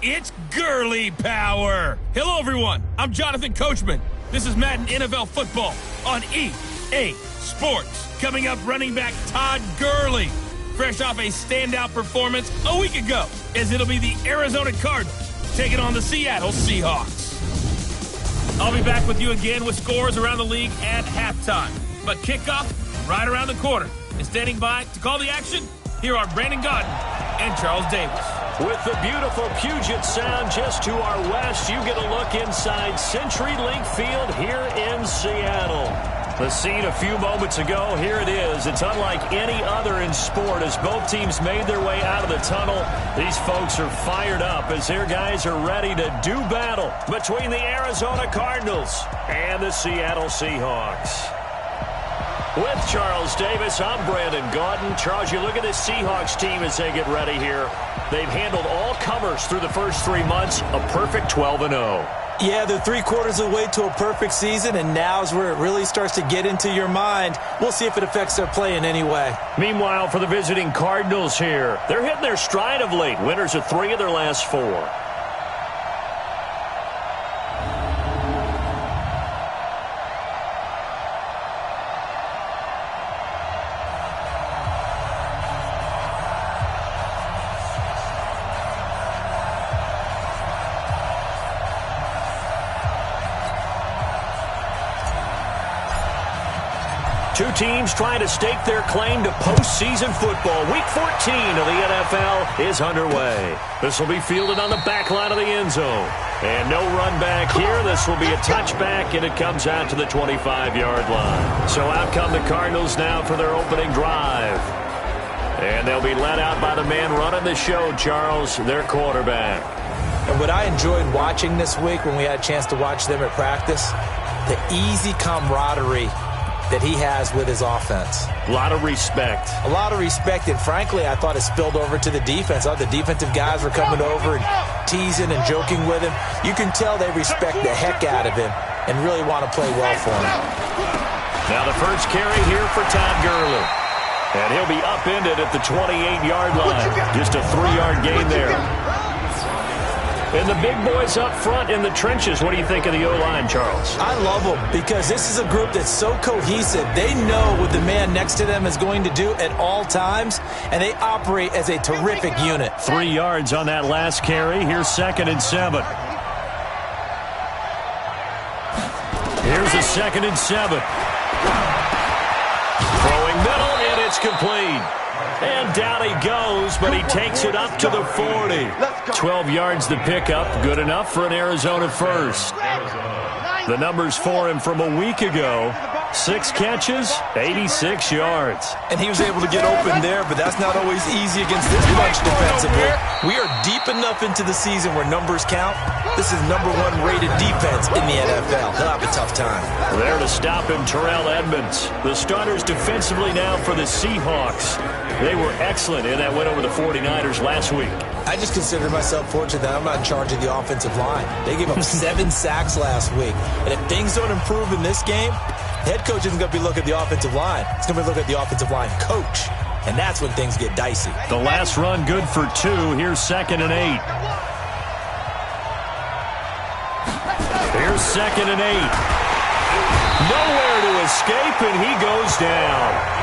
It's girly power. Hello, everyone. I'm Jonathan Coachman. This is Madden NFL Football on EA Sports. Coming up, running back Todd Gurley, fresh off a standout performance a week ago, as it'll be the Arizona Cardinals taking on the Seattle Seahawks. I'll be back with you again with scores around the league at halftime. But kickoff right around the corner. And standing by to call the action, here are Brandon Gaudin and Charles Davis. With the beautiful Puget Sound just to our west, you get a look inside CenturyLink Field here in Seattle. The scene a few moments ago, here it is. It's unlike any other in sport as both teams made their way out of the tunnel. These folks are fired up as their guys are ready to do battle between the Arizona Cardinals and the Seattle Seahawks. With Charles Davis, I'm Brandon Gaudin. Charles, you look at this Seahawks team as they get ready here. They've handled all comers through the first 3 months, a perfect 12-0. Yeah, they're 3/4 of the way to a perfect season, and now's where it really starts to get into your mind. We'll see if it affects their play in any way. Meanwhile, for the visiting Cardinals here, they're hitting their stride of late. Winners of 3 of their last 4. Two teams trying to stake their claim to postseason football. Week 14 of the NFL is underway. This will be fielded on the back line of the end zone. And no run back here. This will be a touchback, and it comes out to the 25-yard line. So out come the Cardinals now for their opening drive. And they'll be led out by the man running the show, Charles, their quarterback. And what I enjoyed watching this week when we had a chance to watch them at practice, the easy camaraderie that he has with his offense. A lot of respect. A lot of respect, and frankly, I thought it spilled over to the defense. The defensive guys were coming over and teasing and joking with him. You can tell they respect the heck out of him and really want to play well for him. Now the first carry here for Todd Gurley. And he'll be upended at the 28-yard line. Just a 3-yard gain there. And the big boys up front in the trenches. What do you think of the O-line, Charles? I love them because this is a group that's so cohesive. They know what the man next to them is going to do at all times, and they operate as a terrific unit. 3 yards on that last carry. Here's 2nd and 7. Here's a 2nd and 7. Throwing middle, and it's complete. And down he goes, but he takes it up to the 40. 12 yards to pick up. Good enough for an Arizona first. The numbers for him from a week ago. 6 catches, 86 yards. And he was able to get open there, but that's not always easy against this bunch defensively. We are deep enough into the season where numbers count. This is #1 rated defense in the NFL. He'll have a tough time. There to stop him, Terrell Edmonds. The starters defensively now for the Seahawks. They were excellent in that win over the 49ers last week. I just consider myself fortunate that I'm not in charge of the offensive line. They gave up 7 sacks last week. And if things don't improve in this game, head coach isn't going to be looking at the offensive line. He's going to be looking at the offensive line coach. And that's when things get dicey. The last run good for 2. Here's 2nd and 8. Here's 2nd and 8. Nowhere to escape, and he goes down.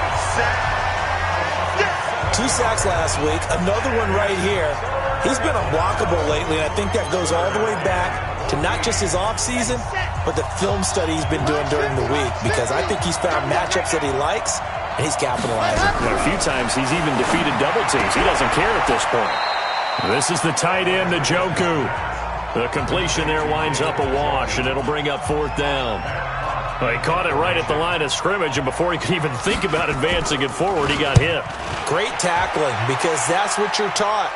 2 sacks last week. Another one right here. He's been unblockable lately, and I think that goes all the way back to not just his offseason, but the film study he's been doing during the week, because I think he's found matchups that he likes, and he's capitalizing. And a few times he's even defeated double teams. He doesn't care at this point. This is the tight end, Njoku. The completion there winds up a wash, and it'll bring up 4th down. Well, he caught it right at the line of scrimmage, and before he could even think about advancing it forward, he got hit. Great tackling, because that's what you're taught.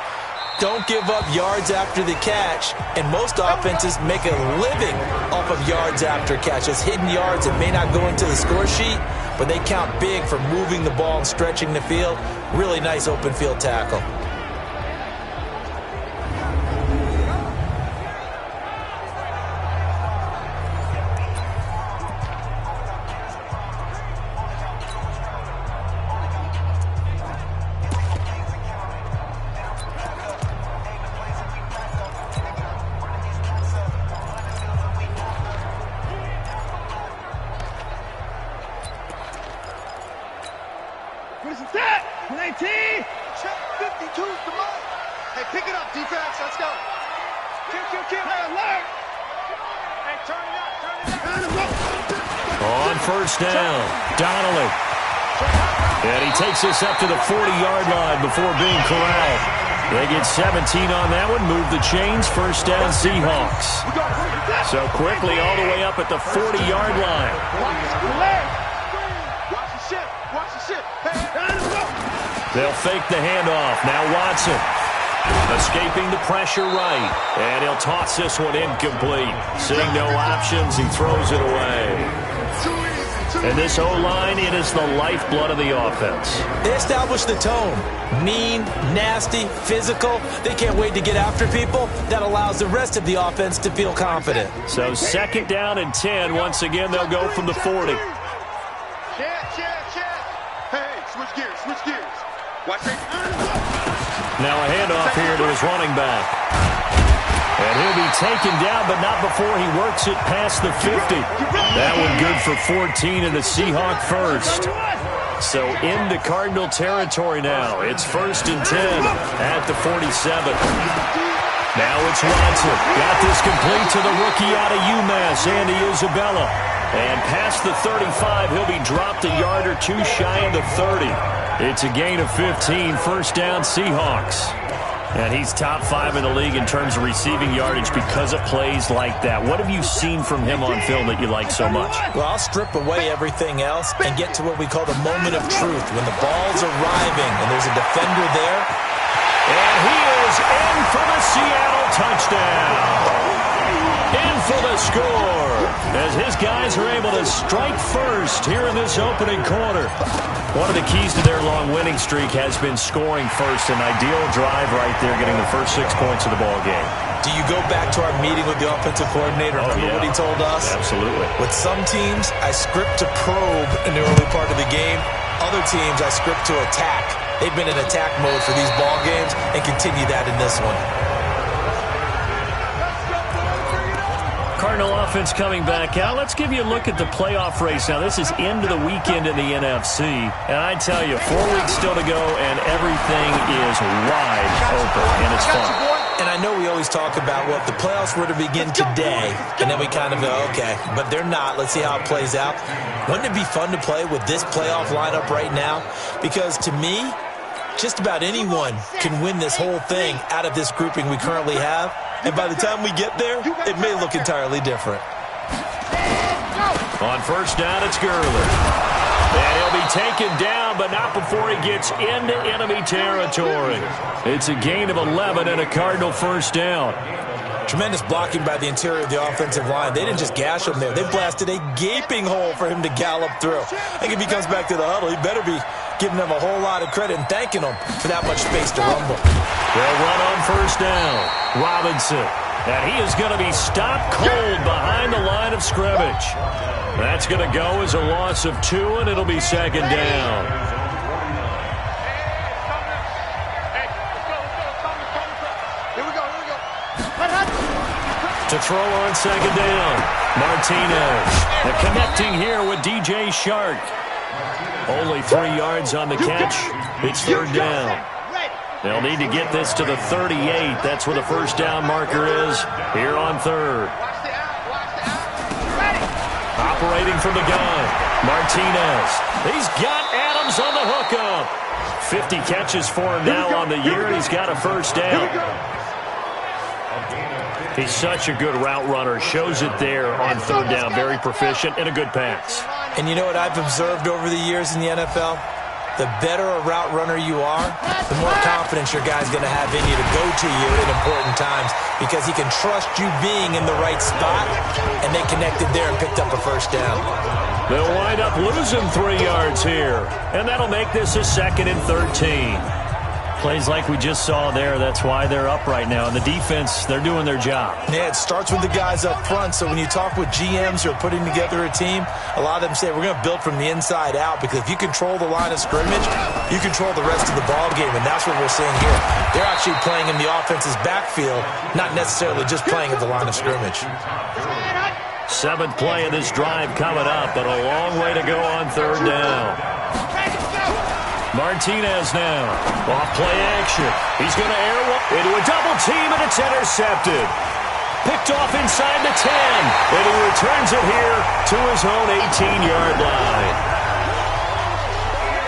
Don't give up yards after the catch, and most offenses make a living off of yards after catch. Those hidden yards that may not go into the score sheet, but they count big for moving the ball and stretching the field. Really nice open field tackle. Listen, set. 19. Check 52's the mark. Hey, pick it up, defense. Let's go. Kill. Hey, alert. Hey, turn it up. On first down, Donnelly. And he takes this up to the 40-yard line before being corralled. They get 17 on that one, move the chains, first down Seahawks. So quickly all the way up at the 40-yard line. They'll fake the handoff. Now Watson. Escaping the pressure right. And he'll toss this one incomplete. Seeing no options, he throws it away. And this O-line, it is the lifeblood of the offense. They establish the tone. Mean, nasty, physical. They can't wait to get after people. That allows the rest of the offense to feel confident. So second down and 10. Once again, they'll go from the 40. Check. Hey, switch gears. Watch it. Now a handoff here to his running back. And he'll be taken down, but not before he works it past the 50. That one good for 14 and a Seahawk first. So into Cardinal territory now. It's first and 10 at the 47. Now it's Watson. Got this complete to the rookie out of UMass, Andy Isabella. And past the 35, he'll be dropped a yard or two shy of the 30. It's a gain of 15, first down Seahawks. And he's top 5 in the league in terms of receiving yardage because of plays like that. What have you seen from him on film that you like so much? Well, I'll strip away everything else and get to what we call the moment of truth, when the ball's arriving and there's a defender there. And he is in for the Seattle touchdown. In for the score as his guys are able to strike first here in this opening quarter. One of the keys to their long winning streak has been scoring first. An ideal drive right there, getting the first 6 points of the ball game. Do you go back to our meeting with the offensive coordinator? Remember what he told us? Absolutely. With some teams, I script to probe in the early part of the game. Other teams, I script to attack. They've been in attack mode for these ball games and continue that in this one. Cardinal offense coming back out. Let's give you a look at the playoff race. Now, this is into the weekend in the NFC. And I tell you, 4 weeks still to go, and everything is wide open, and it's fun. And I know we always talk about, well, if the playoffs were to begin today, and then we kind of go, okay, but they're not. Let's see how it plays out. Wouldn't it be fun to play with this playoff lineup right now? Because to me, just about anyone can win this whole thing out of this grouping we currently have. And by the time we get there, it may look entirely different. On first down, it's Gurley. And he'll be taken down, but not before he gets into enemy territory. It's a gain of 11 and a Cardinal first down. Tremendous blocking by the interior of the offensive line. They didn't just gash him there. They blasted a gaping hole for him to gallop through. I think if he comes back to the huddle, he better be giving them a whole lot of credit and thanking them for that much space to rumble. They'll run on first down. Robinson. And he is going to be stopped cold behind the line of scrimmage. That's going to go as a loss of 2, and it'll be second down. To throw on second down, Martinez. And connecting here with DJ Shark. Only 3 yards on the catch. It's third down. They'll need to get this to the 38. That's where the first down marker is here on third. Operating from the gun, Martinez. He's got Adams on the hookup. 50 catches for him now on the year, and he's got a first down. He's such a good route runner. Shows it there on third down. Very proficient and a good pass. And you know what I've observed over the years in the NFL? The better a route runner you are, the more confidence your guy's going to have in you to go to you at important times, because he can trust you being in the right spot, and they connected there and picked up a first down. They'll wind up losing 3 yards here, and that'll make this a 2nd and 13. Plays like we just saw there, that's why they're up right now. And the defense, they're doing their job. Yeah, it starts with the guys up front. So when you talk with GMs who are putting together a team, a lot of them say, we're going to build from the inside out, because if you control the line of scrimmage, you control the rest of the ball game, and that's what we're seeing here. They're actually playing in the offense's backfield, not necessarily just playing at the line of scrimmage. 7th play of this drive coming up, but a long way to go on third down. Martinez now. Off play action. He's going to air one into a double team, and it's intercepted. Picked off inside the 10, and he returns it here to his own 18-yard line.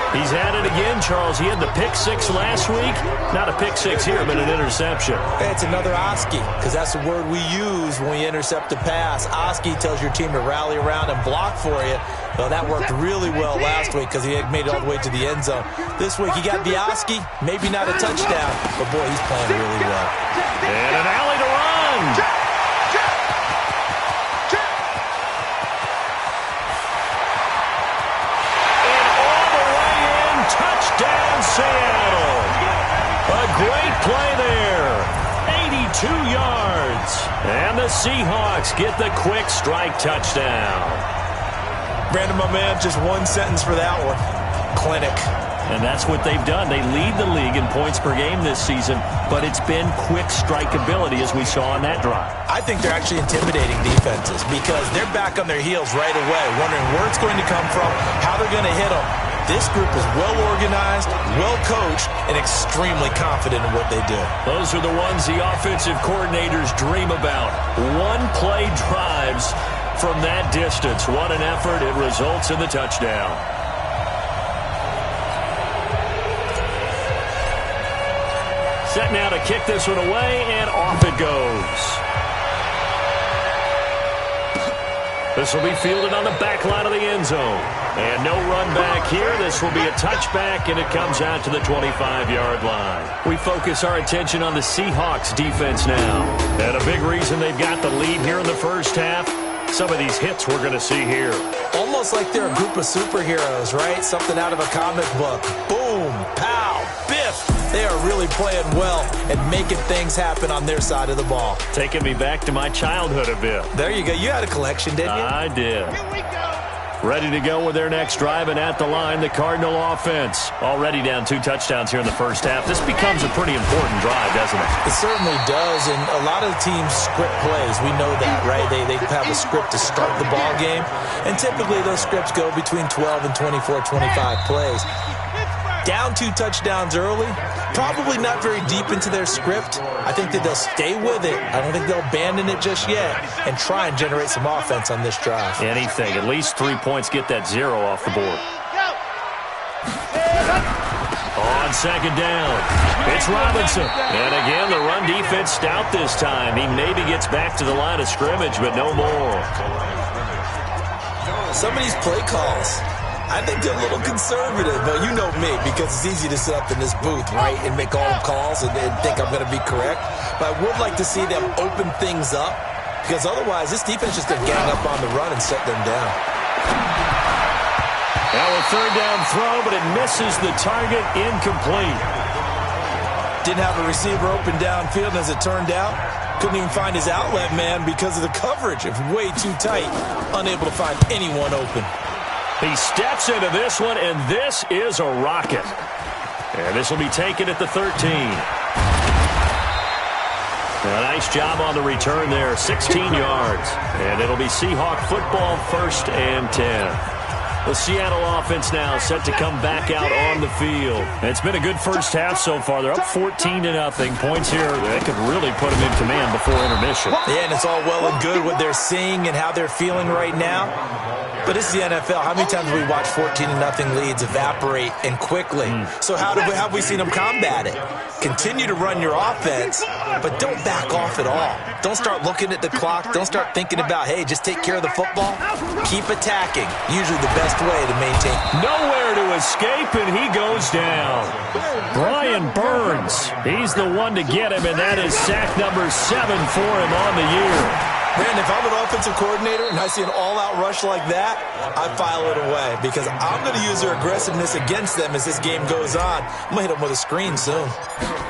He's at it again, Charles. He had the pick six last week. Not a pick six here, but an interception. Hey, it's another Oski, because that's the word we use when we intercept a pass. Oski tells your team to rally around and block for you. Well, that worked really well last week because he had made it all the way to the end zone. This week, he got the Oski, maybe not a touchdown, but boy, he's playing really well. And an alley to run. Touchdown, Seattle. A great play there. 82 yards. And the Seahawks get the quick strike touchdown. Brandon, my man, just one sentence for that one. Clinic. And that's what they've done. They lead the league in points per game this season, but it's been quick strike ability as we saw on that drive. I think they're actually intimidating defenses because they're back on their heels right away, wondering where it's going to come from, how they're going to hit them. This group is well-organized, well-coached, and extremely confident in what they do. Those are the ones the offensive coordinators dream about. One-play drives from that distance. What an effort. It results in the touchdown. Set now to kick this one away, and off it goes. This will be fielded on the back line of the end zone. And no run back here. This will be a touchback, and it comes out to the 25-yard line. We focus our attention on the Seahawks defense now. And a big reason they've got the lead here in the first half, some of these hits we're going to see here. Almost like they're a group of superheroes, right? Something out of a comic book. Boom, pow, biff. They are really playing well and making things happen on their side of the ball. Taking me back to my childhood a bit. There you go. You had a collection, didn't you? I did. Here we go. Ready to go with their next drive, and at the line, the Cardinal offense. Already down 2 touchdowns here in the first half. This becomes a pretty important drive, doesn't it? It certainly does, and a lot of the teams script plays. We know that, right? They have a script to start the ball game, and typically those scripts go between 12 and 24, 25 plays. Down 2 touchdowns early, probably not very deep into their script. I think that they'll stay with it. I don't think they'll abandon it just yet and try and generate some offense on this drive. Anything. At least 3 points, get that 0 off the board. On second down, it's Robinson. And again, the run defense stout this time. He maybe gets back to the line of scrimmage, but no more. Some of these play calls, I think they're a little conservative, but you know me, because it's easy to sit up in this booth, right, and make all the calls and think I'm going to be correct. But I would like to see them open things up, because otherwise this defense just going to gang up on the run and shut them down. Now a third down throw, but it misses the target, incomplete. Didn't have a receiver open downfield, as it turned out. Couldn't even find his outlet man because of the coverage. It was way too tight, unable to find anyone open. He steps into this one, and this is a rocket. And this will be taken at the 13. A nice job on the return there, 16 yards. And it'll be Seahawk football, 1st and 10. The Seattle offense now set to come back out on the field. It's been a good first half so far. They're up 14-0. Points here, they could really put them in command before intermission. Yeah, and it's all well and good what they're seeing and how they're feeling right now. But it's the NFL. How many times have we watched 14-0 leads evaporate and quickly? So how have we seen them combat it? Continue to run your offense, but don't back off at all. Don't start looking at the clock. Don't start thinking about, hey, just take care of the football. Keep attacking. Usually the best way to maintain. Nowhere to escape, and he goes down. Brian Burns, he's the one to get him, and that is sack number 7 for him on the year. Brandon, if I'm an offensive coordinator and I see an all-out rush like that, I file it away because I'm going to use their aggressiveness against them as this game goes on. I'm going to hit them with a screen soon.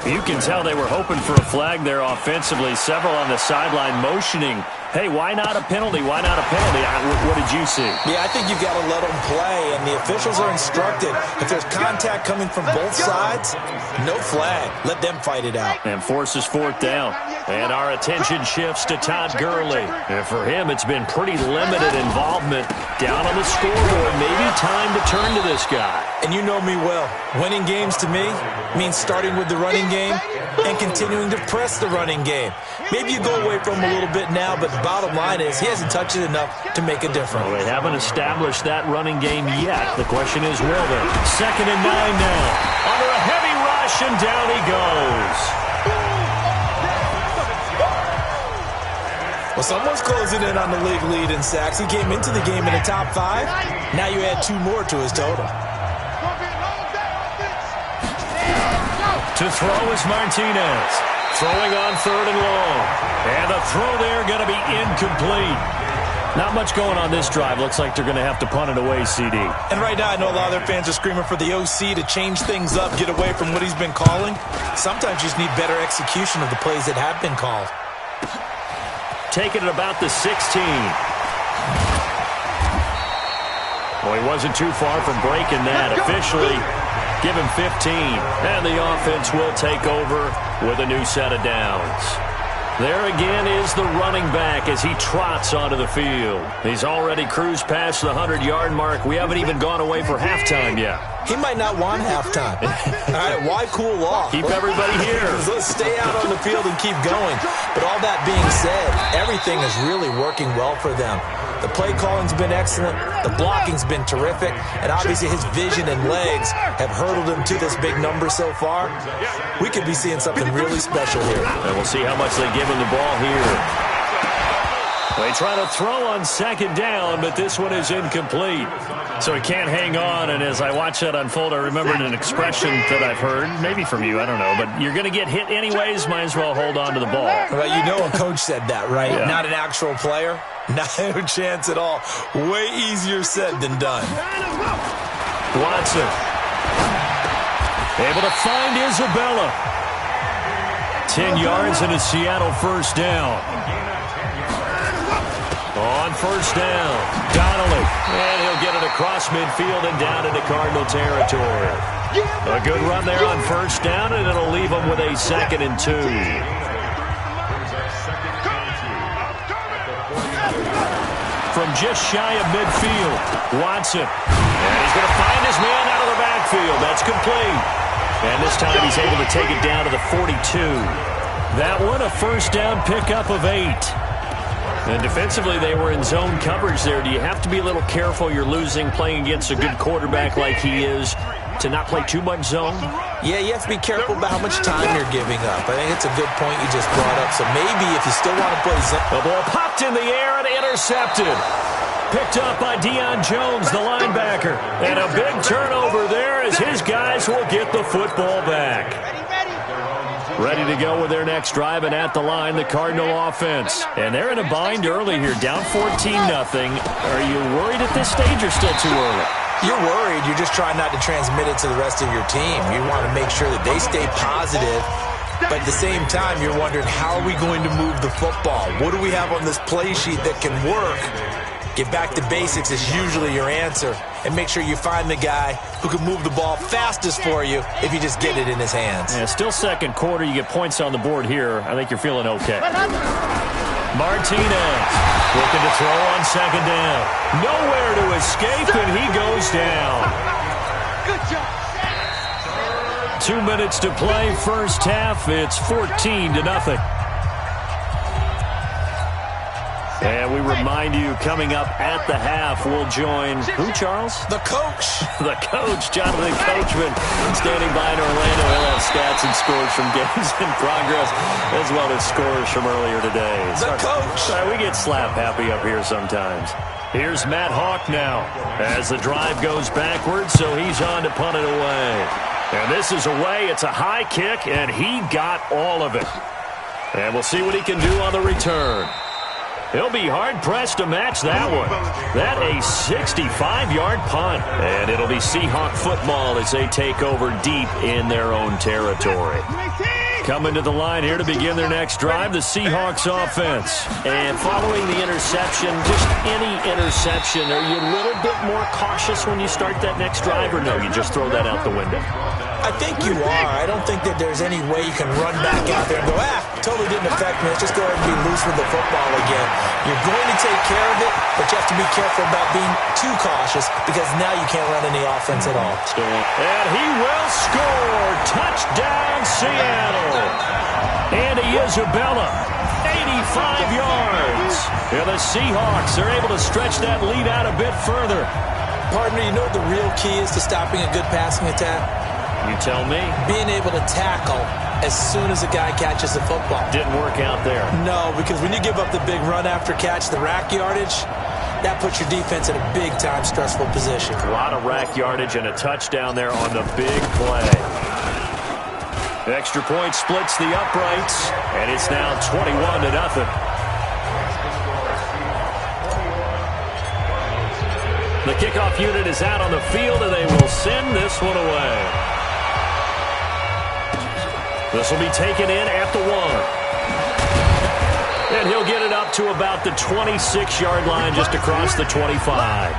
You can tell they were hoping for a flag there offensively. Several on the sideline motioning Hey, why not a penalty? Why not a penalty? What did you see? Yeah, I think you've got to let them play, and the officials are instructed. If there's contact coming from both sides, no flag. Let them fight it out. And forces fourth down. And our attention shifts to Todd Gurley. And for him, it's been pretty limited involvement. Down on the scoreboard, maybe time to turn to this guy. And you know me well. Winning games to me means starting with the running game and continuing to press the running game. Maybe you go away from him a little bit now, but the bottom line is he hasn't touched it enough to make a difference. Well, they haven't established that running game yet. The question is, will they? 2nd and 9 now. Under a heavy rush, and down he goes. Well, someone's closing in on the league lead in sacks. He came into the game in the top 5. Now you add 2 more to his total. To throw is Martinez. Throwing on 3rd and long. And the throw there going to be incomplete. Not much going on this drive. Looks like they're going to have to punt it away, CD. And right now I know a lot of their fans are screaming for the OC to change things up, get away from what he's been calling. Sometimes you just need better execution of the plays that have been called. Taking it about the 16. Well, he wasn't too far from breaking that. Officially, give him 15. And the offense will take over with a new set of downs. There again is the running back as he trots onto the field. He's already cruised past the 100-yard mark. We haven't even gone away for halftime yet. He might not want halftime. All right, why cool off? Keep everybody here. Let's stay out on the field and keep going. But all that being said, everything is really working well for them. The play calling's been excellent. The blocking's been terrific. And obviously his vision and legs have hurdled him to this big number so far. We could be seeing something really special here. And we'll see how much they give him the ball here. They try to throw on 2nd down, but this one is incomplete. So he can't hang on, and as I watch that unfold, I remembered an expression that I've heard, maybe from you, I don't know, but you're going to get hit anyways, might as well hold on to the ball. Well, you know a coach said that, right? Yeah. Not an actual player. No chance at all. Way easier said than done. Watson. Able to find Isabella. 10 yards and a Seattle 1st down. On 1st down, Donnelly. And he'll get it across midfield and down into Cardinal territory. A good run there on 1st down, and it'll leave them with a 2nd and 2. From just shy of midfield, Watson. And he's going to find his man out of the backfield. That's complete. And this time he's able to take it down to the 42. That one a 1st down pickup of 8. And defensively, they were in zone coverage there. Do you have to be a little careful? You're losing playing against a good quarterback like he is to not play too much zone? Yeah, you have to be careful about how much time you're giving up. I think it's a good point you just brought up. So maybe if you still want to play zone. The ball popped in the air and intercepted. Picked up by Deion Jones, the linebacker. And a big turnover there as his guys will get the football back. Ready to go with their next drive, and at the line, the Cardinal offense. And they're in a bind early here, down 14-0. Are you worried at this stage or still too early? You're worried. You're just trying not to transmit it to the rest of your team. You want to make sure that they stay positive. But at the same time, you're wondering, how are we going to move the football? What do we have on this play sheet that can work? Get back to basics is usually your answer. And make sure you find the guy who can move the ball fastest for you if you just get it in his hands. Yeah, still 2nd quarter. You get points on the board here. I think you're feeling okay. Martinez looking to throw on 2nd down. Nowhere to escape, and he goes down. Good job. 2 minutes to play, 1st half. It's 14-0. And we remind you, coming up at the half, we'll join who, Charles? The coach. The coach, Jonathan Coachman, standing by in Orlando. He'll have stats and scores from games in progress, as well as scores from earlier today. The coach. Sorry, we get slap happy up here sometimes. Here's Matt Hawk now as the drive goes backwards, so he's on to punt it away. And this is away. It's a high kick, and he got all of it. And we'll see what he can do on the return. He'll be hard-pressed to match that one. That a 65-yard punt. And it'll be Seahawk football as they take over deep in their own territory. Coming to the line here to begin their next drive, the Seahawks offense. And following the interception, just any interception, are you a little bit more cautious when you start that next drive, or no, you just throw that out the window? I think you are. I don't think that there's any way you can run back out there and go, totally didn't affect me. Let's just go ahead and be loose with the football again. You're going to take care of it, but you have to be careful about being too cautious because now you can't run any offense at all. And he will score. Touchdown, Seattle. Andy Isabella, 85 yards. And the Seahawks are able to stretch that lead out a bit further. Partner, you know what the real key is to stopping a good passing attack? You tell me. Being able to tackle as soon as a guy catches the football. Didn't work out there. No, because when you give up the big run after catch, the rack yardage, that puts your defense in a big-time stressful position. A lot of rack yardage and a touchdown there on the big play. The extra point splits the uprights, and it's now 21-0. The kickoff unit is out on the field, and they will send this one away. This will be taken in at the 1. And he'll get it up to about the 26-yard line just across the 25.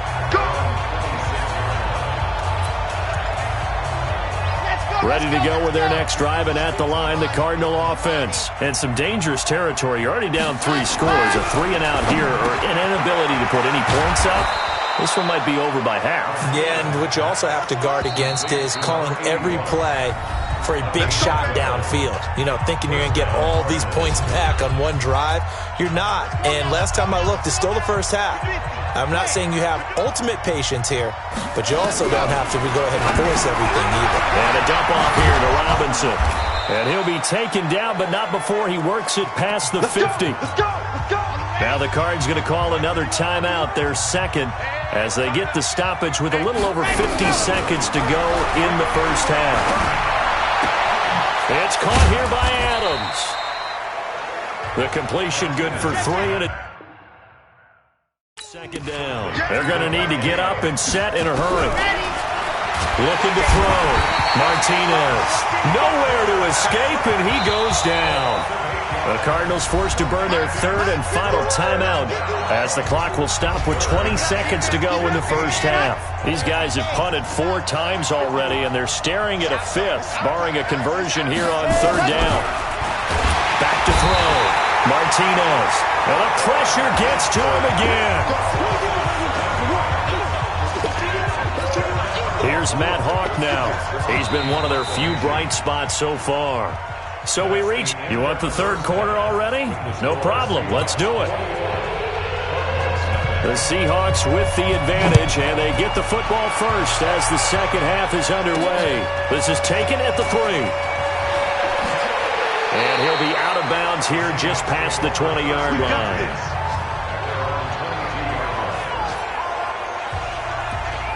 Ready to go with their next drive, and at the line, the Cardinal offense. And some dangerous territory. You're already down 3 scores. A 3-and-out here, or an inability to put any points up. This one might be over by half. Yeah, and what you also have to guard against is calling every play for a big shot downfield. You know, thinking you're going to get all these points back on one drive. You're not. And last time I looked, it's still the first half. I'm not saying you have ultimate patience here, but you also don't have to go ahead and force everything either. And a dump off here to Robinson. And he'll be taken down, but not before he works it past the 50. Now the Cards going to call another timeout, their second, as they get the stoppage with a little over 50 seconds to go in the first half. It's caught here by Adams. The completion good for 3, and a second down. They're going to need to get up and set in a hurry. Looking to throw. Martinez. Nowhere to escape, and he goes down. The Cardinals forced to burn their third and final timeout as the clock will stop with 20 seconds to go in the first half. These guys have punted 4 times already, and they're staring at a 5th, barring a conversion here on 3rd down. Back to throw. Martinez. And the pressure gets to him again. Here's Matt Hawk now. He's been one of their few bright spots so far. So we reach. You want the 3rd quarter already? No problem. Let's do it. The Seahawks with the advantage, and they get the football first as the second half is underway. This is taken at the 3. And he'll be out of bounds here just past the 20-yard line.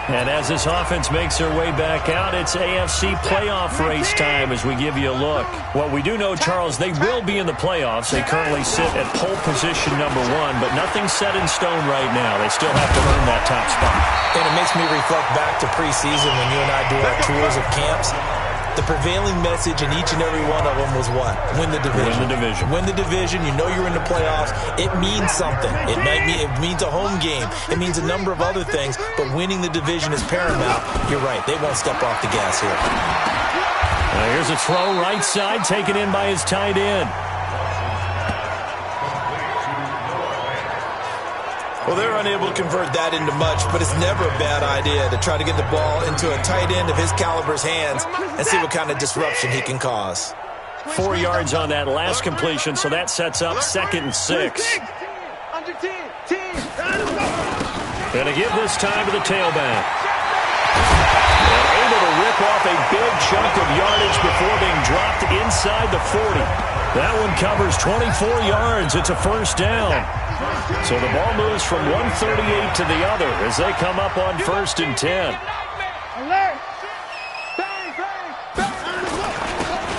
And as this offense makes their way back out, it's AFC playoff race time as we give you a look. What we do know, Charles, they will be in the playoffs. They currently sit at pole position number 1, but nothing's set in stone right now. They still have to earn that top spot. And it makes me reflect back to preseason when you and I do our tours of camps. The prevailing message in each and every one of them was what? Win the division. Win the division. Win the division. You know you're in the playoffs. It means something. It means a home game. It means a number of other things, but winning the division is paramount. You're right. They won't step off the gas here. Here's a throw right side taken in by his tight end. Well, they're unable to convert that into much, but it's never a bad idea to try to get the ball into a tight end of his caliber's hands and see what kind of disruption he can cause. 4 yards on that last completion, so that sets up 2nd and 6. Going to give this time to the tailback. And able to rip off a big chunk of yardage before being dropped inside the 40. That one covers 24 yards. It's a first down. So the ball moves from 138 to the other as they come up on 1st and 10.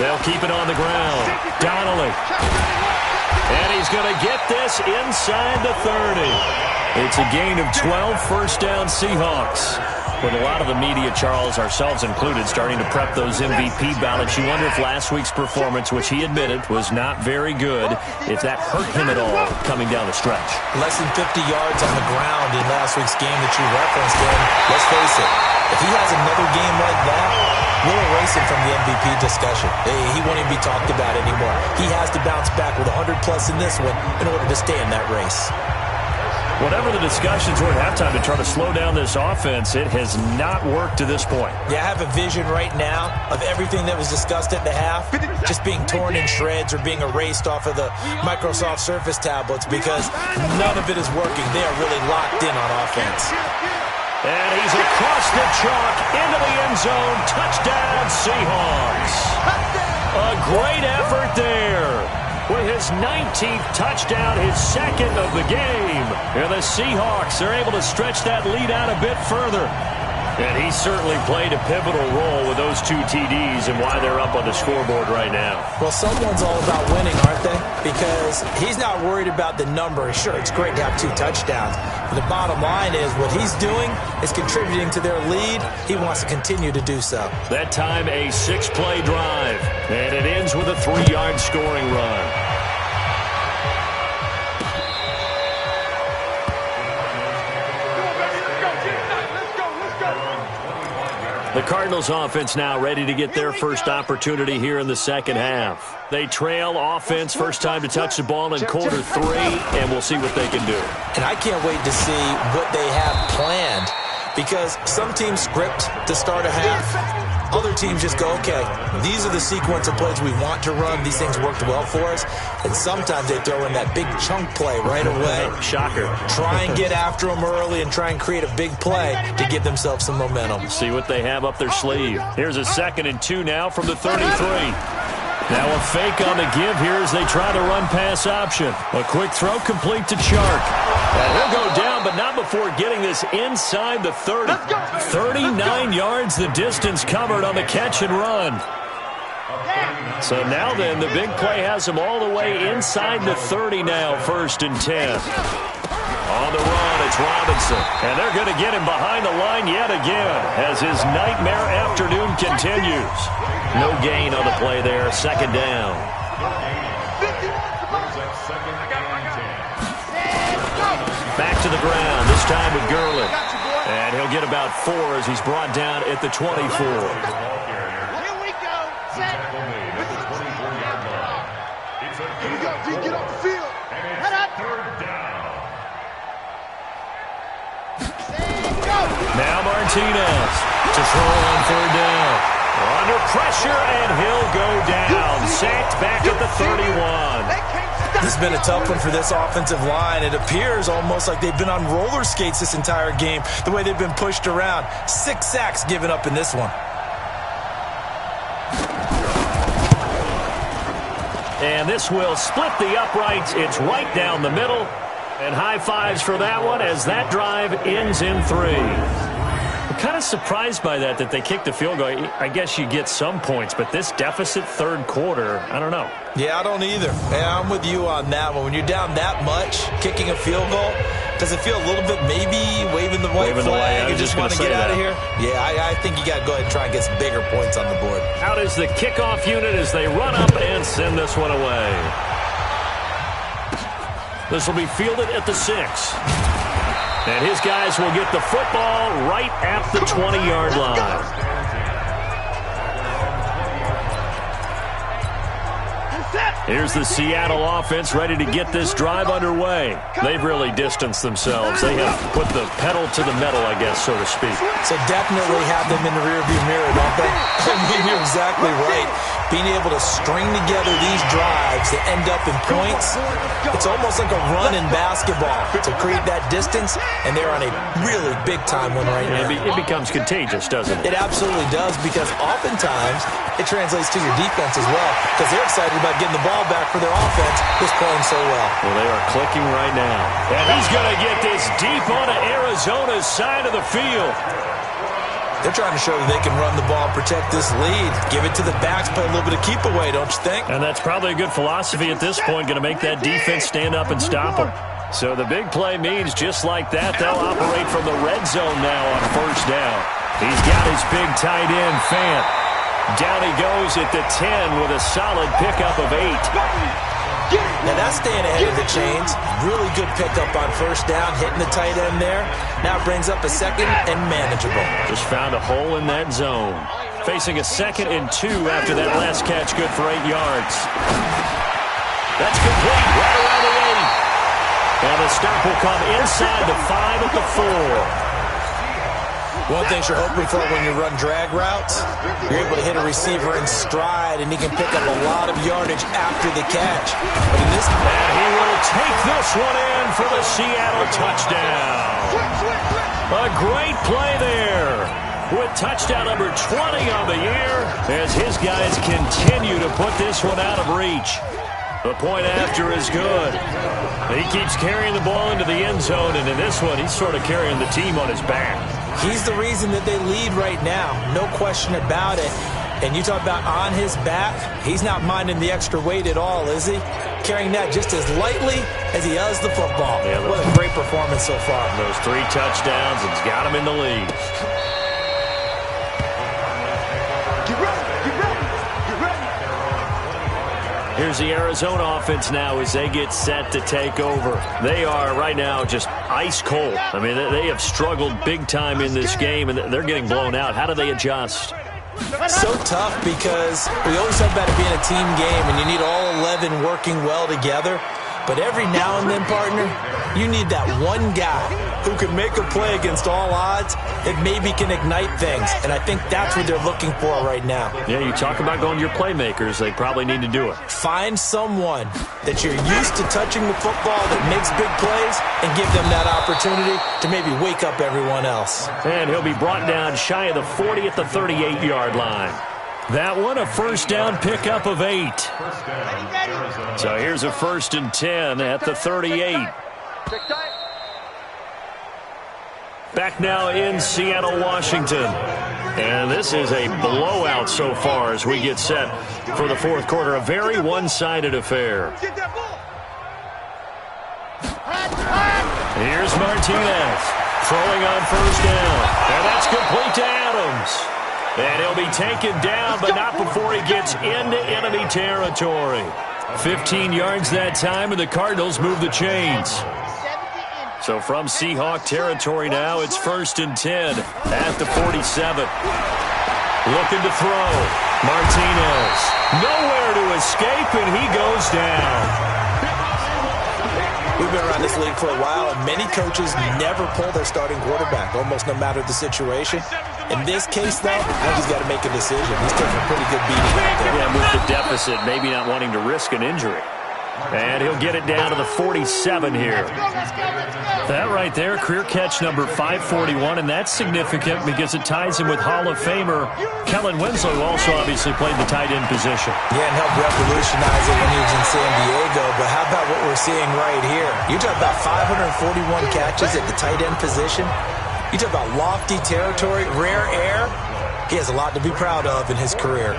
They'll keep it on the ground. Donnelly. And he's going to get this inside the 30. It's a gain of 12, first down Seahawks. With a lot of the media, Charles, ourselves included, starting to prep those MVP ballots, you wonder if last week's performance, which he admitted was not very good, if that hurt him at all coming down the stretch. Less than 50 yards on the ground in last week's game that you referenced, and let's face it, if he has another game like that, we'll erase him from the MVP discussion. He won't even be talked about anymore. He has to bounce back with 100-plus in this one in order to stay in that race. Whatever the discussions were at halftime to try to slow down this offense, it has not worked to this point. Yeah, I have a vision right now of everything that was discussed at the half just being torn in shreds or being erased off of the Microsoft Surface tablets because none of it is working. They are really locked in on offense. And he's across the chalk into the end zone. Touchdown, Seahawks. A great effort there. With his 19th touchdown, his second of the game. And the Seahawks are able to stretch that lead out a bit further. And he certainly played a pivotal role with those two TDs and why they're up on the scoreboard right now. Well, someone's all about winning, aren't they? Because he's not worried about the number. Sure, it's great to have 2 touchdowns. But the bottom line is what he's doing is contributing to their lead. He wants to continue to do so. That time, a 6-play drive. And it ends with a 3-yard scoring run. The Cardinals offense now ready to get their first opportunity here in the second half. They trail offense, first time to touch the ball in quarter 3, and we'll see what they can do. And I can't wait to see what they have planned because some teams script to start a half. Other teams just go, okay, these are the sequence of plays we want to run. These things worked well for us. And sometimes they throw in that big chunk play right away. Shocker. Try and get after them early and try and create a big play to give themselves some momentum. See what they have up their sleeve. Here's a 2nd and 2 now from the 33. Now a fake on the give here as they try to run pass option. A quick throw complete to Chark. And he'll go down, but not before getting this inside the 30. 39 yards the distance covered on the catch and run. So now then, the big play has him all the way inside the 30 now, 1st and 10. On the run, it's Robinson. And they're going to get him behind the line yet again as his nightmare afternoon continues. No gain on the play there, 2nd down. Back to the ground, this time with Gurley. And he'll get about 4 as he's brought down at the 24. Here we go. Set. Here we go. D, get off the field. Head up. Now Martinez to throw on 3rd down. Under pressure, and he'll go down. Sacked back at the 31. This has been a tough one for this offensive line. It appears almost like they've been on roller skates this entire game, the way they've been pushed around. 6 sacks given up in this one. And this will split the uprights. It's right down the middle. And high fives for that one as that drive ends in 3. I'm kind of surprised by that they kicked the field goal. I guess you get some points, but this deficit 3rd quarter, I don't know. Yeah, I don't either. Yeah, I'm with you on that one. When you're down that much, kicking a field goal, does it feel a little bit maybe waving the white flag and just want to get out of here? Yeah, I think you got to go ahead and try and get some bigger points on the board. Out is the kickoff unit as they run up and send this one away. This will be fielded at the 6. And his guys will get the football right at the 20-yard line. Here's the Seattle offense ready to get this drive underway. They've really distanced themselves. They have put the pedal to the metal, I guess, so to speak. So definitely have them in the rearview mirror, don't they? I mean, you're exactly right. Being able to string together these drives that end up in points, it's almost like a run in basketball to create that distance, and they're on a really big-time one right now. It becomes contagious, doesn't it? It absolutely does, because oftentimes it translates to your defense as well, because they're excited about getting the ball back for their offense that's playing so well. Well, they are clicking right now. And he's going to get this deep onto Arizona's side of the field. They're trying to show that they can run the ball, protect this lead, give it to the backs, play a little bit of keep away, don't you think? And that's probably a good philosophy at this point, going to make that defense stand up and stop them. So the big play means just like that, they'll operate from the red zone now on first down. He's got his big tight end, Fant. Down he goes at the 10 with a solid pickup of 8. Now that's staying ahead of the chains. Really good pickup on first down, hitting the tight end there. Now brings up a second and manageable. Just found a hole in that zone. Facing a 2nd and 2 after that last catch, good for 8 yards. That's complete, right around the 8. And the stop will come inside the 5 at the 4. One thing you're hoping for when you run drag routes, you're able to hit a receiver in stride, and he can pick up a lot of yardage after the catch. But in this, and he will take this one in for the Seattle touchdown. A great play there with touchdown number 20 on the year as his guys continue to put this one out of reach. The point after is good. He keeps carrying the ball into the end zone, and in this one, he's sort of carrying the team on his back. He's the reason that they lead right now, no question about it. And you talk about on his back, he's not minding the extra weight at all, is he? Carrying that just as lightly as he does the football. Yeah, what a great performance so far. Those 3 touchdowns, it's got him in the lead. Here's the Arizona offense now as they get set to take over. They are right now just ice cold. I mean, they have struggled big time in this game, and they're getting blown out. How do they adjust? So tough because we always talk about it being a team game, and you need all 11 working well together. But every now and then, partner, you need that one guy who can make a play against all odds that maybe can ignite things. And I think that's what they're looking for right now. Yeah, you talk about going to your playmakers. They probably need to do it. Find someone that you're used to touching the football that makes big plays and give them that opportunity to maybe wake up everyone else. And he'll be brought down shy of the 40 at the 38-yard line. That one, a first down pickup of 8. So here's a 1st and 10 at the 38. Back now in Seattle, Washington. And this is a blowout so far as we get set for the 4th quarter. A very one-sided affair. Here's Martinez throwing on first down. And that's complete to Adams. And he'll be taken down, but not before he gets into enemy territory. 15 yards that time, and the Cardinals move the chains. So from Seahawk territory now, it's 1st and 10 at the 47. Looking to throw. Martinez. Nowhere to escape, and he goes down. We've been around this league for a while, and many coaches never pull their starting quarterback, almost no matter the situation. In this case, though, I think he's got to make a decision. He's taking a pretty good beating out there. Yeah, with the deficit, maybe not wanting to risk an injury. And he'll get it down to the 47 here. That right there, career catch number 541, and that's significant because it ties him with Hall of Famer Kellen Winslow, who also obviously played the tight end position. Yeah, and helped revolutionize it when he was in San Diego. But how about what we're seeing right here? You talk about 541 catches at the tight end position. You talk about lofty territory, rare air. He has a lot to be proud of in his career.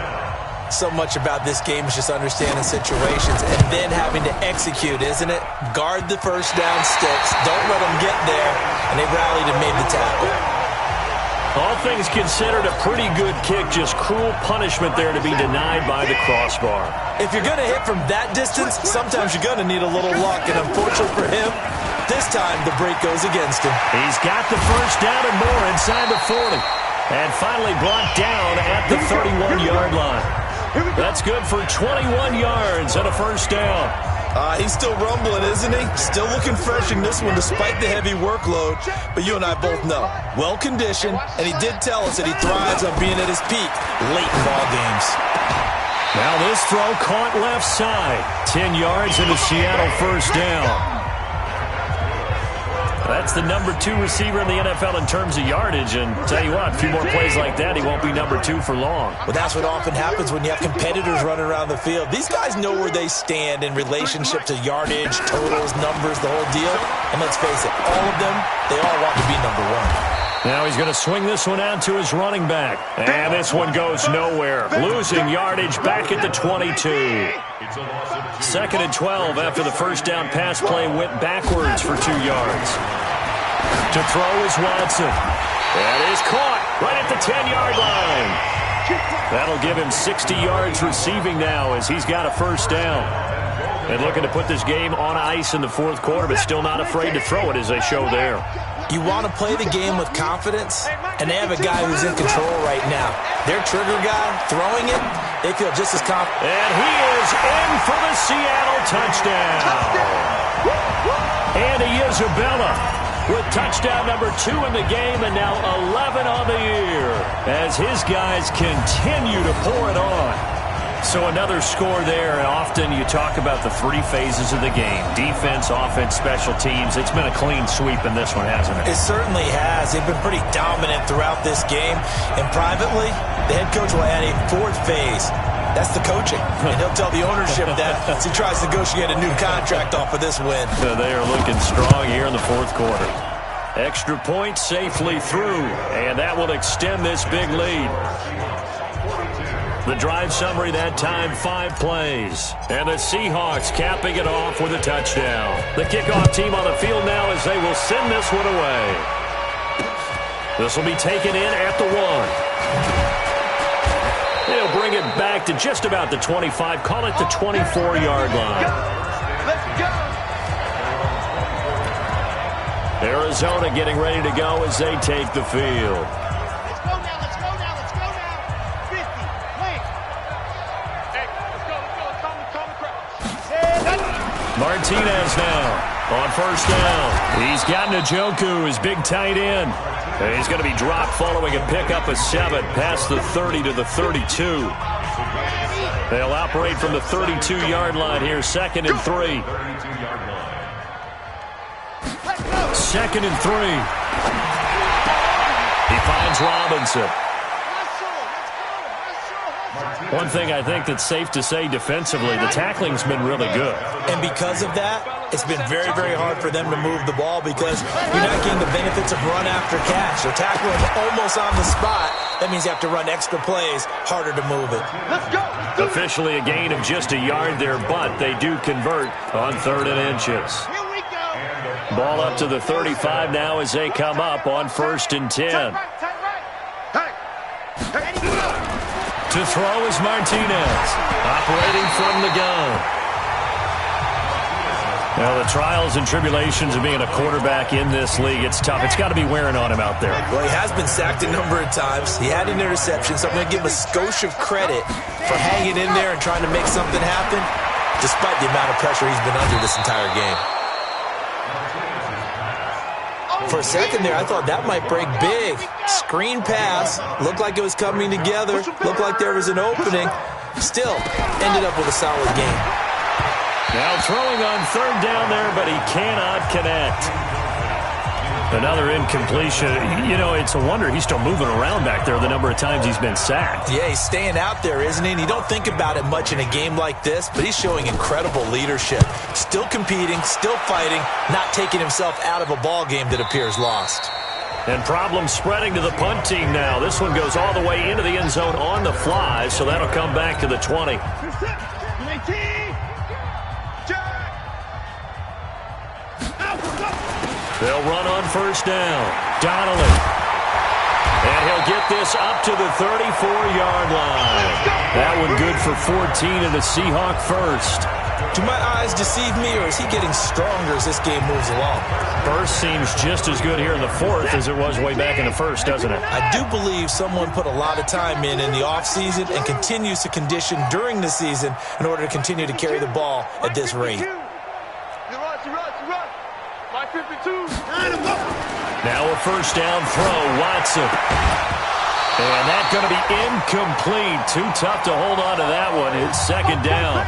So much about this game is just understanding situations and then having to execute, isn't it? Guard the first down sticks. Don't let them get there. And they rallied and made the tackle. All things considered, a pretty good kick. Just cruel punishment there to be denied by the crossbar. If you're going to hit from that distance, sometimes you're going to need a little luck. And unfortunately for him, this time the break goes against him. He's got the first down and more inside the 40. And finally brought down at the 31-yard line. That's good for 21 yards and a first down. He's still rumbling, isn't he? Still looking fresh in this one despite the heavy workload. But you and I both know, well-conditioned, and he did tell us that he thrives on being at his peak late in ball games. Now this throw caught left side. 10 yards and a Seattle first down. That's the number 2 receiver in the NFL in terms of yardage. And tell you what, a few more plays like that, he won't be number 2 for long. Well, that's what often happens when you have competitors running around the field. These guys know where they stand in relationship to yardage, totals, numbers, the whole deal. And let's face it, all of them, they all want to be number 1. Now he's going to swing this one out to his running back. And this one goes nowhere. Losing yardage back at the 22. 2nd and 12 after the first down pass play went backwards for 2 yards. To throw is Watson. That is caught right at the 10-yard line. That'll give him 60 yards receiving now as he's got a first down. And looking to put this game on ice in the 4th quarter, but still not afraid to throw it as they show there. You want to play the game with confidence, and they have a guy who's in control right now. Their trigger guy, throwing it, they feel just as confident. And he is in for the Seattle touchdown. Andy Isabella with touchdown number 2 in the game and now 11 on the year as his guys continue to pour it on. So another score there, and often you talk about the 3 phases of the game. Defense, offense, special teams. It's been a clean sweep in this one, hasn't it? It certainly has. They've been pretty dominant throughout this game. And privately, the head coach will add a 4th phase. That's the coaching. And he'll tell the ownership that as he tries to negotiate a new contract off of this win. They are looking strong here in the 4th quarter. Extra point safely through, and that will extend this big lead. The drive summary that time, 5 plays. And the Seahawks capping it off with a touchdown. The kickoff team on the field now as they will send this one away. This will be taken in at the 1. They'll bring it back to just about the 25, call it the 24-yard line. Let's go. Arizona getting ready to go as they take the field. Let's go now. 50. Wait. Hey, let's go. Calm the crowd. Martinez now on first down. He's got Njoku, his big tight end. And he's going to be dropped following a pickup of 7 past the 30 to the 32. They'll operate from the 32-yard line here, 2nd and 3. 2nd and 3. He finds Robinson. One thing I think that's safe to say defensively, the tackling's been really good. And because of that, it's been very, very hard for them to move the ball because you're not getting the benefits of run after catch. They're tackling almost on the spot. That means you have to run extra plays, harder to move it. Let's go. Officially a gain of just a yard there, but they do convert on 3rd and inches. Here we go. Ball up to the 35 now as they come up on 1st and 10. Turn right. Hey. To throw is Martinez, operating from the gun. Now, the trials and tribulations of being a quarterback in this league, it's tough. It's got to be wearing on him out there. Well, he has been sacked a number of times. He had an interception, so I'm going to give him a skosh of credit for hanging in there and trying to make something happen, despite the amount of pressure he's been under this entire game. For a second there, I thought that might break big. Screen pass. Looked like it was coming together. Looked like there was an opening. Still, ended up with a solid game. Now throwing on 3rd down there, but he cannot connect. Another incompletion. You know, it's a wonder he's still moving around back there the number of times he's been sacked. Yeah, he's staying out there, isn't he? And you don't think about it much in a game like this, but he's showing incredible leadership. Still competing, still fighting, not taking himself out of a ball game that appears lost. And problems spreading to the punt team now. This one goes all the way into the end zone on the fly, so that'll come back to the 20. They'll run on 1st down. Donnelly. And he'll get this up to the 34-yard line. That one good for 14 and a Seahawk first. Do my eyes deceive me, or is he getting stronger as this game moves along? First seems just as good here in the 4th as it was way back in the 1st, doesn't it? I do believe someone put a lot of time in the offseason and continues to condition during the season in order to continue to carry the ball at this rate. Now a 1st down throw, Watson. And that's going to be incomplete. Too tough to hold on to that one. It's 2nd down.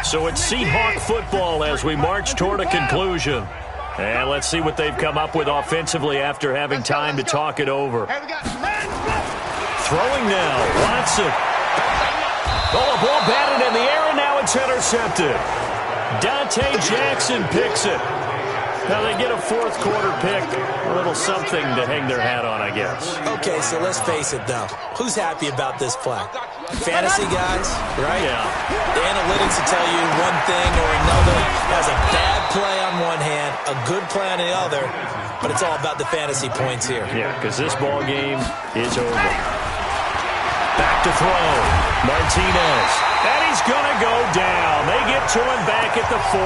So it's Seahawk football as we march toward a conclusion. And let's see what they've come up with offensively after having time to talk it over. Throwing now, Watson. Oh, a ball batted in the it's intercepted. Dante Jackson picks it. Now they get a fourth quarter pick. A little something to hang their hat on, I guess. Okay, so let's face it, though. Who's happy about this play? Fantasy guys, right? Yeah. The analytics will tell you one thing or another. Has a bad play on one hand, a good play on the other, but it's all about the fantasy points here. Yeah, because this ball game is over. Back to throw. Martinez. And he's going to go down. They get to him back at the 40.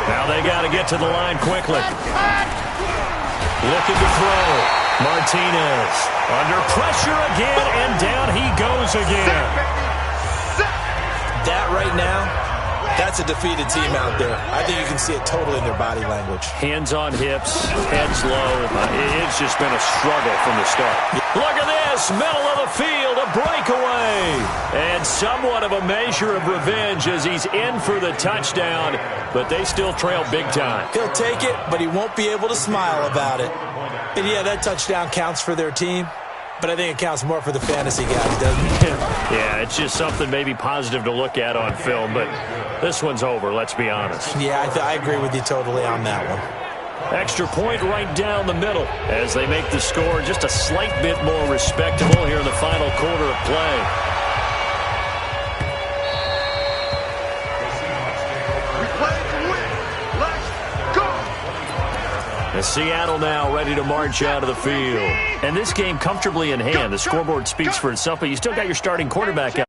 Now they got to get to the line quickly. Looking to throw. Martinez under pressure again, and down he goes again. That right now, that's a defeated team out there. I think you can see it totally in their body language. Hands on hips, heads low. It's just been a struggle from the start. Look at this, middle of the field, a breakaway. And somewhat of a measure of revenge as he's in for the touchdown, but they still trail big time. He'll take it, but he won't be able to smile about it. And yeah, that touchdown counts for their team, but I think it counts more for the fantasy guys, doesn't it? Yeah, it's just something maybe positive to look at on film, but this one's over, let's be honest. Yeah, I agree with you totally on that one. Extra point right down the middle as they make the score just a slight bit more respectable here in the final quarter of play. We play to win. Let's go. And Seattle now ready to march out of the field. And this game comfortably in hand. The scoreboard speaks for itself, but you still got your starting quarterback out.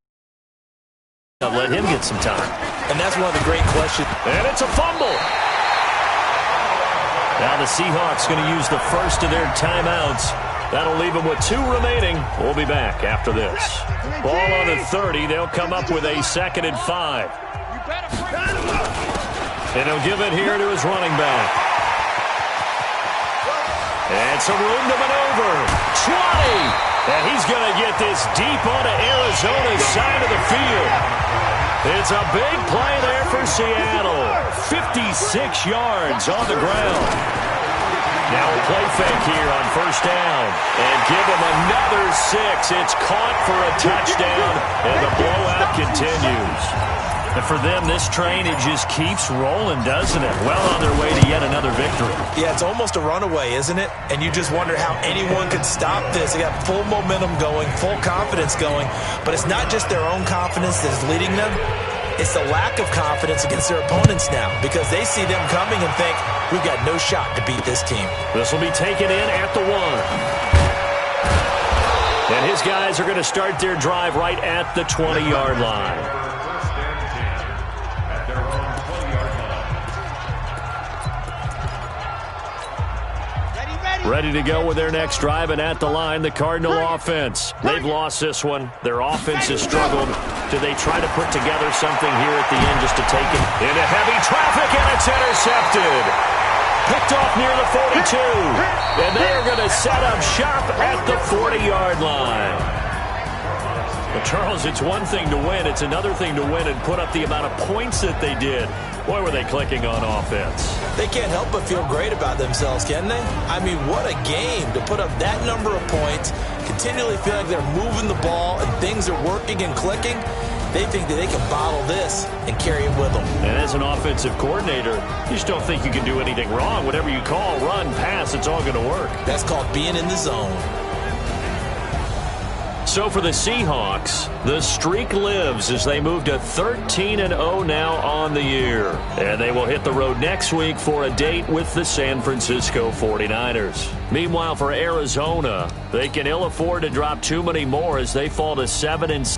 Let him get some time. And that's one of the great questions. And it's a fumble. Now the Seahawks going to use the first of their timeouts. That'll leave them with 2 remaining. We'll be back after this. Ball on the 30. They'll come up with a 2nd and 5. And he'll give it here to his running back. And some room to maneuver. 20. And he's going to get this deep onto Arizona's side of the field. It's a big play there for Seattle. 56 yards on the ground. Now a play fake here on first down. And give him another 6. It's caught for a touchdown. And the blowout continues. And for them, this train, it just keeps rolling, doesn't it? Well on their way to yet another victory. Yeah, it's almost a runaway, isn't it? And you just wonder how anyone could stop this. They got full momentum going, full confidence going. But it's not just their own confidence that's leading them. It's the lack of confidence against their opponents now because they see them coming and think, we've got no shot to beat this team. This will be taken in at the 1. And his guys are going to start their drive right at the 20-yard line. Ready to go with their next drive, and at the line, the Cardinal offense. They've lost this one. Their offense has struggled. Do they try to put together something here at the end just to take it into heavy traffic, and it's intercepted. Picked off near the 42. And they are going to set up shop at the 40-yard line. But Charles, it's one thing to win. It's another thing to win and put up the amount of points that they did. Boy, were they clicking on offense. They can't help but feel great about themselves, can they? I mean, what a game to put up that number of points, continually feel like they're moving the ball and things are working and clicking. They think that they can bottle this and carry it with them. And as an offensive coordinator, you just don't think you can do anything wrong. Whatever you call, run, pass, it's all going to work. That's called being in the zone. So for the Seahawks, the streak lives as they move to 13-0 now on the year. And they will hit the road next week for a date with the San Francisco 49ers. Meanwhile, for Arizona, they can ill afford to drop too many more as they fall to 7-6.